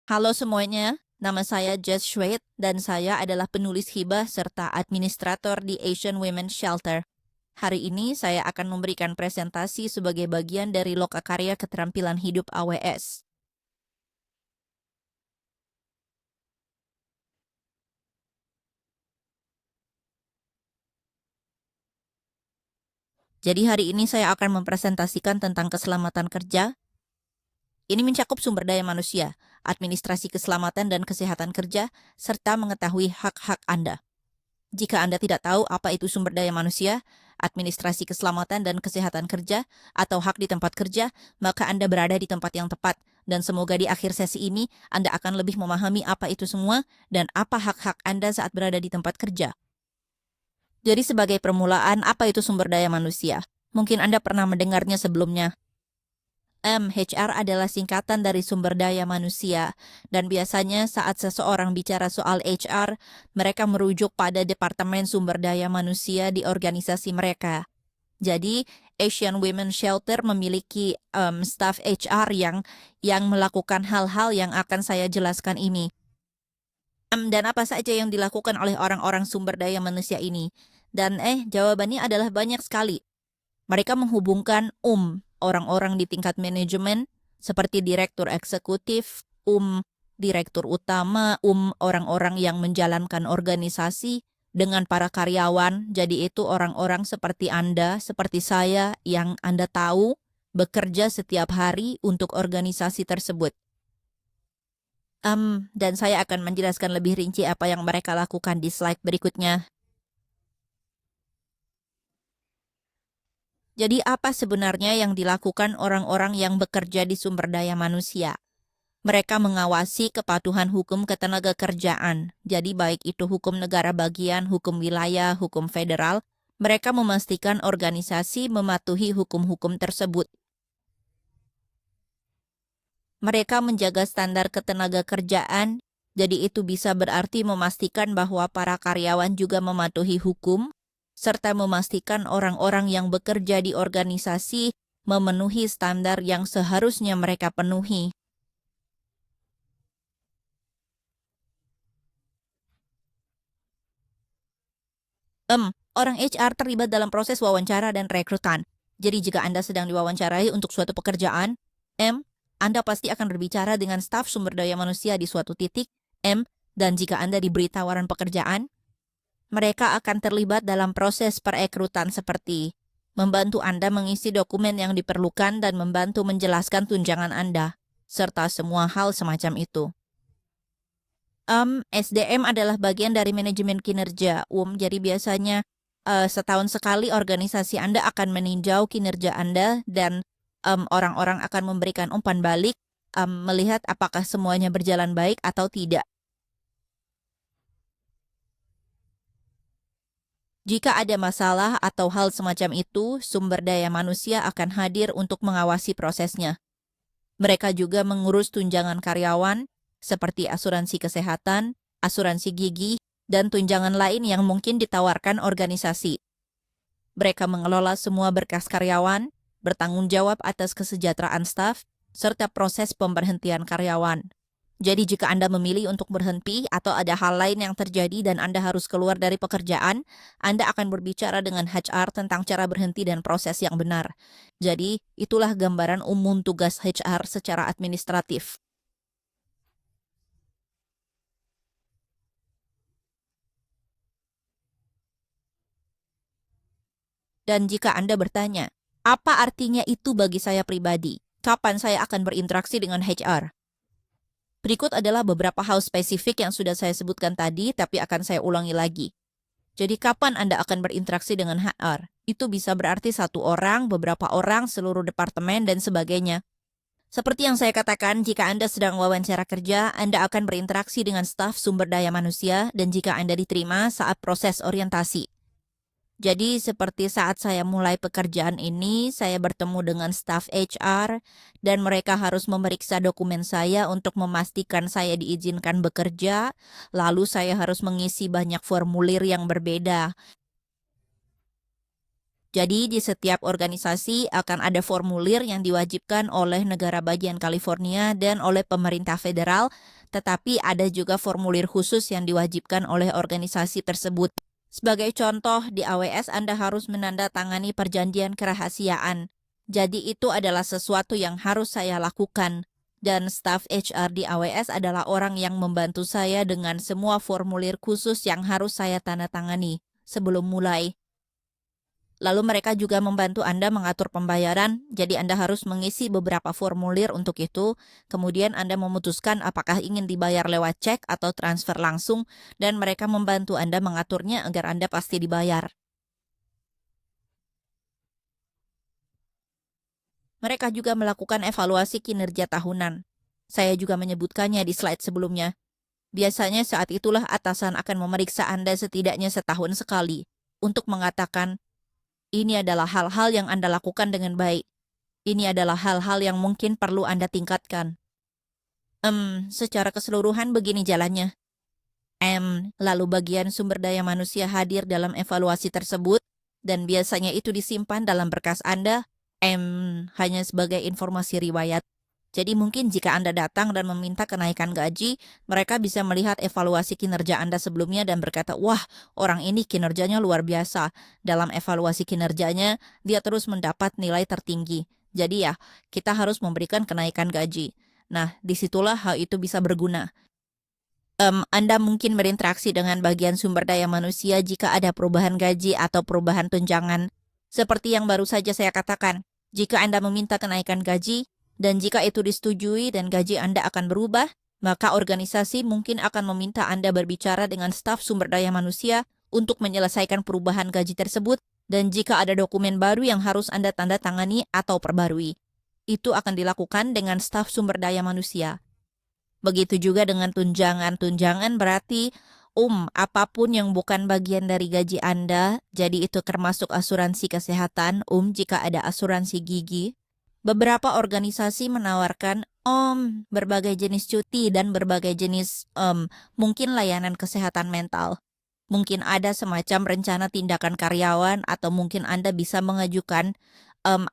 Halo semuanya, nama saya Jess Schwed dan saya adalah penulis hibah serta administrator di Asian Women's Shelter. Hari ini saya akan memberikan presentasi sebagai bagian dari Lokakarya Keterampilan Hidup AWS. Jadi hari ini saya akan mempresentasikan tentang keselamatan kerja. Ini mencakup sumber daya manusia, administrasi keselamatan dan kesehatan kerja, serta mengetahui hak-hak Anda. Jika Anda tidak tahu apa itu sumber daya manusia, administrasi keselamatan dan kesehatan kerja, atau hak di tempat kerja, maka Anda berada di tempat yang tepat. Dan semoga di akhir sesi ini, Anda akan lebih memahami apa itu semua dan apa hak-hak Anda saat berada di tempat kerja. Jadi sebagai permulaan, apa itu sumber daya manusia? Mungkin Anda pernah mendengarnya sebelumnya. HR adalah singkatan dari sumber daya manusia, dan biasanya saat seseorang bicara soal HR, mereka merujuk pada Departemen Sumber Daya Manusia di organisasi mereka. Jadi, Asian Women's Shelter memiliki staf HR yang melakukan hal-hal yang akan saya jelaskan ini. Dan apa saja yang dilakukan oleh orang-orang sumber daya manusia ini? Dan jawabannya adalah banyak sekali. Mereka menghubungkan orang-orang di tingkat manajemen seperti direktur eksekutif, direktur utama, orang-orang yang menjalankan organisasi dengan para karyawan. Jadi itu orang-orang seperti Anda, seperti saya yang Anda tahu bekerja setiap hari untuk organisasi tersebut. Dan saya akan menjelaskan lebih rinci apa yang mereka lakukan di slide berikutnya. Jadi apa sebenarnya yang dilakukan orang-orang yang bekerja di sumber daya manusia? Mereka mengawasi kepatuhan hukum ketenagakerjaan. Jadi baik itu hukum negara bagian, hukum wilayah, hukum federal, mereka memastikan organisasi mematuhi hukum-hukum tersebut. Mereka menjaga standar ketenagakerjaan, jadi itu bisa berarti memastikan bahwa para karyawan juga mematuhi hukum, serta memastikan orang-orang yang bekerja di organisasi memenuhi standar yang seharusnya mereka penuhi. Orang HR terlibat dalam proses wawancara dan rekrutan. Jadi jika Anda sedang diwawancarai untuk suatu pekerjaan, Anda pasti akan berbicara dengan staf sumber daya manusia di suatu titik, dan jika Anda diberi tawaran pekerjaan, mereka akan terlibat dalam proses perekrutan seperti membantu Anda mengisi dokumen yang diperlukan dan membantu menjelaskan tunjangan Anda, serta semua hal semacam itu. SDM adalah bagian dari manajemen kinerja, Jadi biasanya setahun sekali organisasi Anda akan meninjau kinerja Anda dan orang-orang akan memberikan umpan balik melihat apakah semuanya berjalan baik atau tidak. Jika ada masalah atau hal semacam itu, sumber daya manusia akan hadir untuk mengawasi prosesnya. Mereka juga mengurus tunjangan karyawan, seperti asuransi kesehatan, asuransi gigi, dan tunjangan lain yang mungkin ditawarkan organisasi. Mereka mengelola semua berkas karyawan, bertanggung jawab atas kesejahteraan staf, serta proses pemberhentian karyawan. Jadi jika Anda memilih untuk berhenti atau ada hal lain yang terjadi dan Anda harus keluar dari pekerjaan, Anda akan berbicara dengan HR tentang cara berhenti dan proses yang benar. Jadi, itulah gambaran umum tugas HR secara administratif. Dan jika Anda bertanya, apa artinya itu bagi saya pribadi? Kapan saya akan berinteraksi dengan HR? Berikut adalah beberapa hal spesifik yang sudah saya sebutkan tadi, tapi akan saya ulangi lagi. Jadi kapan Anda akan berinteraksi dengan HR? Itu bisa berarti satu orang, beberapa orang, seluruh departemen, dan sebagainya. Seperti yang saya katakan, jika Anda sedang wawancara kerja, Anda akan berinteraksi dengan staf sumber daya manusia, dan jika Anda diterima saat proses orientasi. Jadi seperti saat saya mulai pekerjaan ini, saya bertemu dengan staf HR dan mereka harus memeriksa dokumen saya untuk memastikan saya diizinkan bekerja, lalu saya harus mengisi banyak formulir yang berbeda. Jadi di setiap organisasi akan ada formulir yang diwajibkan oleh negara bagian California dan oleh pemerintah federal, tetapi ada juga formulir khusus yang diwajibkan oleh organisasi tersebut. Sebagai contoh, di AWS Anda harus menandatangani perjanjian kerahasiaan. Jadi itu adalah sesuatu yang harus saya lakukan. Dan staf HR di AWS adalah orang yang membantu saya dengan semua formulir khusus yang harus saya tanda tangani sebelum mulai. Lalu mereka juga membantu Anda mengatur pembayaran, jadi Anda harus mengisi beberapa formulir untuk itu. Kemudian Anda memutuskan apakah ingin dibayar lewat cek atau transfer langsung, dan mereka membantu Anda mengaturnya agar Anda pasti dibayar. Mereka juga melakukan evaluasi kinerja tahunan. Saya juga menyebutkannya di slide sebelumnya. Biasanya saat itulah atasan akan memeriksa Anda setidaknya setahun sekali untuk mengatakan, ini adalah hal-hal yang Anda lakukan dengan baik. Ini adalah hal-hal yang mungkin perlu Anda tingkatkan. Secara keseluruhan begini jalannya. Lalu bagian sumber daya manusia hadir dalam evaluasi tersebut, dan biasanya itu disimpan dalam berkas Anda, hanya sebagai informasi riwayat. Jadi mungkin jika Anda datang dan meminta kenaikan gaji, mereka bisa melihat evaluasi kinerja Anda sebelumnya dan berkata, wah, orang ini kinerjanya luar biasa. Dalam evaluasi kinerjanya, dia terus mendapat nilai tertinggi. Jadi ya, kita harus memberikan kenaikan gaji. Nah, disitulah hal itu bisa berguna. Anda mungkin berinteraksi dengan bagian sumber daya manusia jika ada perubahan gaji atau perubahan tunjangan. Seperti yang baru saja saya katakan, jika Anda meminta kenaikan gaji, dan jika itu disetujui dan gaji Anda akan berubah, maka organisasi mungkin akan meminta Anda berbicara dengan staf sumber daya manusia untuk menyelesaikan perubahan gaji tersebut, dan jika ada dokumen baru yang harus Anda tanda tangani atau perbarui. Itu akan dilakukan dengan staf sumber daya manusia. Begitu juga dengan tunjangan. Tunjangan berarti apapun yang bukan bagian dari gaji Anda, jadi itu termasuk asuransi kesehatan, jika ada asuransi gigi. Beberapa organisasi menawarkan berbagai jenis cuti dan berbagai jenis mungkin layanan kesehatan mental. Mungkin ada semacam rencana tindakan karyawan atau mungkin Anda bisa mengajukan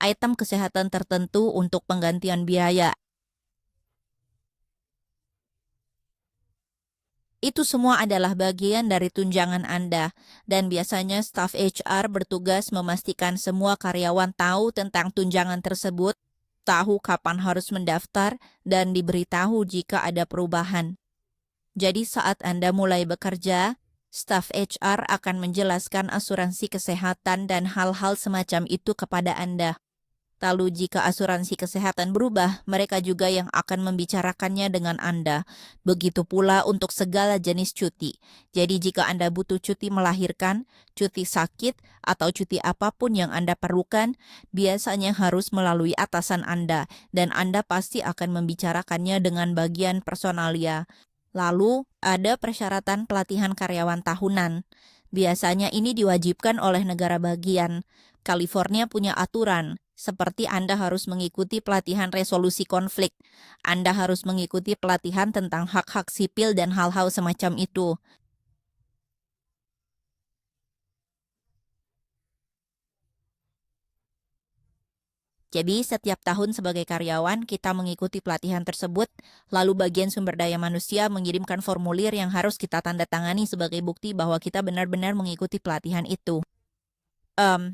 item kesehatan tertentu untuk penggantian biaya. Itu semua adalah bagian dari tunjangan Anda, dan biasanya staf HR bertugas memastikan semua karyawan tahu tentang tunjangan tersebut, tahu kapan harus mendaftar, dan diberitahu jika ada perubahan. Jadi saat Anda mulai bekerja, staf HR akan menjelaskan asuransi kesehatan dan hal-hal semacam itu kepada Anda. Lalu jika asuransi kesehatan berubah, mereka juga yang akan membicarakannya dengan Anda. Begitu pula untuk segala jenis cuti. Jadi jika Anda butuh cuti melahirkan, cuti sakit, atau cuti apapun yang Anda perlukan, biasanya harus melalui atasan Anda, dan Anda pasti akan membicarakannya dengan bagian personalia. Lalu ada persyaratan pelatihan karyawan tahunan. Biasanya ini diwajibkan oleh negara bagian. California punya aturan, seperti Anda harus mengikuti pelatihan resolusi konflik. Anda harus mengikuti pelatihan tentang hak-hak sipil dan hal-hal semacam itu. Jadi setiap tahun sebagai karyawan kita mengikuti pelatihan tersebut, lalu bagian sumber daya manusia mengirimkan formulir yang harus kita tanda tangani sebagai bukti bahwa kita benar-benar mengikuti pelatihan itu.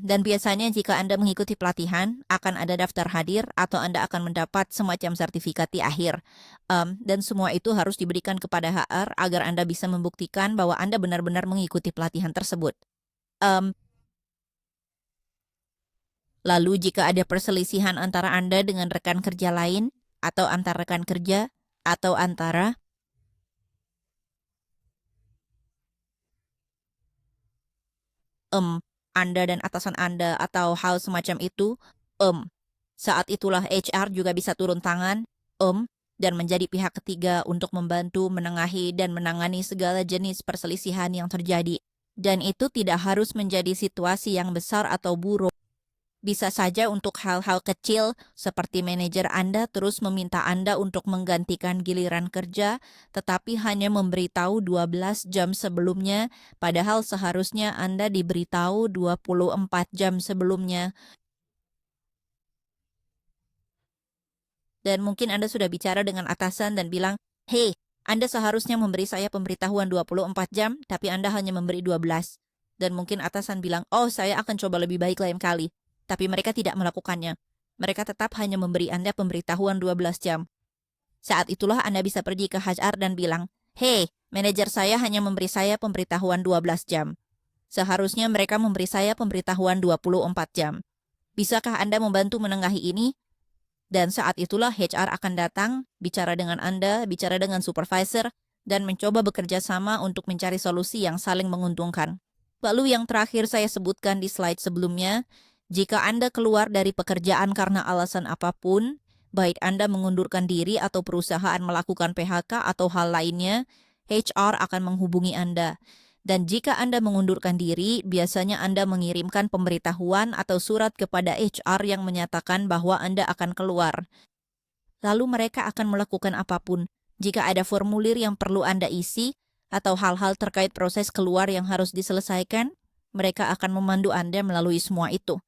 Dan biasanya jika Anda mengikuti pelatihan, akan ada daftar hadir atau Anda akan mendapat semacam sertifikat di akhir. Dan semua itu harus diberikan kepada HR agar Anda bisa membuktikan bahwa Anda benar-benar mengikuti pelatihan tersebut. Lalu jika ada perselisihan antara Anda dengan rekan kerja lain, atau antar rekan kerja, atau antara Anda dan atasan Anda atau hal semacam itu, saat itulah HR juga bisa turun tangan, dan menjadi pihak ketiga untuk membantu menengahi dan menangani segala jenis perselisihan yang terjadi. Dan itu tidak harus menjadi situasi yang besar atau buruk. Bisa saja untuk hal-hal kecil seperti manajer Anda terus meminta Anda untuk menggantikan giliran kerja, tetapi hanya memberitahu 12 jam sebelumnya, padahal seharusnya Anda diberitahu 24 jam sebelumnya. Dan mungkin Anda sudah bicara dengan atasan dan bilang, "Hei, Anda seharusnya memberi saya pemberitahuan 24 jam, tapi Anda hanya memberi 12." Dan mungkin atasan bilang, "Oh, saya akan coba lebih baik lain kali." Tapi mereka tidak melakukannya. Mereka tetap hanya memberi Anda pemberitahuan 12 jam. Saat itulah Anda bisa pergi ke HR dan bilang, "Hei, manajer saya hanya memberi saya pemberitahuan 12 jam. Seharusnya mereka memberi saya pemberitahuan 24 jam. Bisakah Anda membantu menengahi ini?" Dan saat itulah HR akan datang, bicara dengan Anda, bicara dengan supervisor, dan mencoba bekerja sama untuk mencari solusi yang saling menguntungkan. Lalu yang terakhir saya sebutkan di slide sebelumnya, jika Anda keluar dari pekerjaan karena alasan apapun, baik Anda mengundurkan diri atau perusahaan melakukan PHK atau hal lainnya, HR akan menghubungi Anda. Dan jika Anda mengundurkan diri, biasanya Anda mengirimkan pemberitahuan atau surat kepada HR yang menyatakan bahwa Anda akan keluar. Lalu mereka akan melakukan apapun. Jika ada formulir yang perlu Anda isi, atau hal-hal terkait proses keluar yang harus diselesaikan, mereka akan memandu Anda melalui semua itu.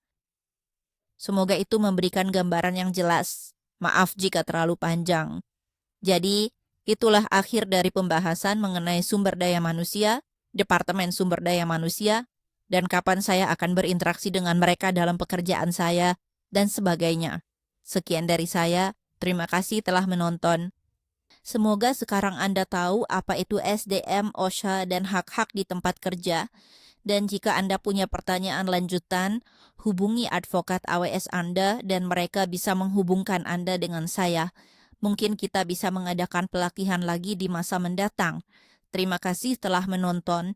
Semoga itu memberikan gambaran yang jelas. Maaf jika terlalu panjang. Jadi, itulah akhir dari pembahasan mengenai sumber daya manusia, Departemen Sumber Daya Manusia, dan kapan saya akan berinteraksi dengan mereka dalam pekerjaan saya, dan sebagainya. Sekian dari saya, terima kasih telah menonton. Semoga sekarang Anda tahu apa itu SDM, OSHA, dan hak-hak di tempat kerja. Dan jika Anda punya pertanyaan lanjutan, hubungi advokat AWS Anda dan mereka bisa menghubungkan Anda dengan saya. Mungkin kita bisa mengadakan pelatihan lagi di masa mendatang. Terima kasih telah menonton.